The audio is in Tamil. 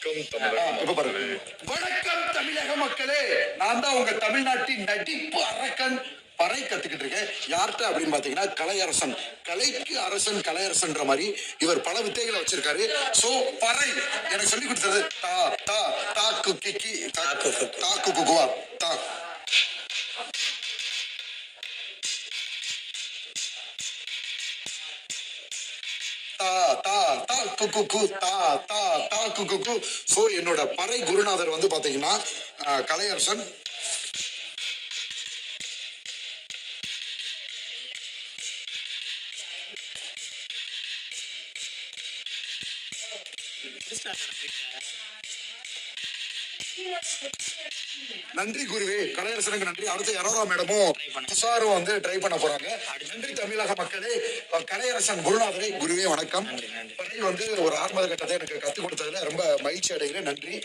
வணக்கம் தமிழக மக்களே, நான் தான் உங்க தமிழ்நாட்டின் நடிப்பு அரக்கன் பறை கத்துக்கிட்டு இருக்கேன். யார்கிட்ட அப்படின்னு பாத்தீங்கன்னா கலையரசன், கலைக்கு அரசன் கலையரசன்ற மாதிரி இவர் பல வித்தைகளை வச்சிருக்காரு. சோ பறை எனக்கு சொல்லி கொடுத்தது தா தா தாக்கு கிக்கி தாக்கு குகுவா தா என்னோட பறை குருநாதர் வந்து பாத்தீங்கன்னா கலையரசன். நன்றி குருவே, கலையரசனுக்கு நன்றி. அடுத்து யரோரா மேடமும் துஷாரும் வந்து ட்ரை பண்ண போறாங்க. நன்றி தமிழக மக்களே. கலையரசன் குருநாதரை குருவே வணக்கம். வந்து ஒரு ஆரம்ப கட்டத்தை எனக்கு கத்துக் கொடுத்ததுல ரொம்ப மகிழ்ச்சி அடைகிறேன். நன்றி.